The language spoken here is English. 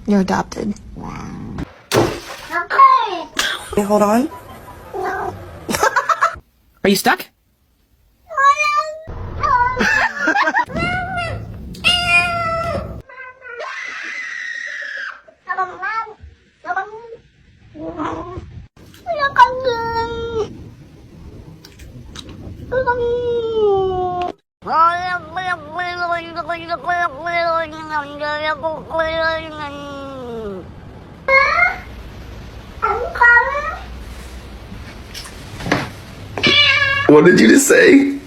You're adopted. Hey, hold on. Are you stuck? What did you just say?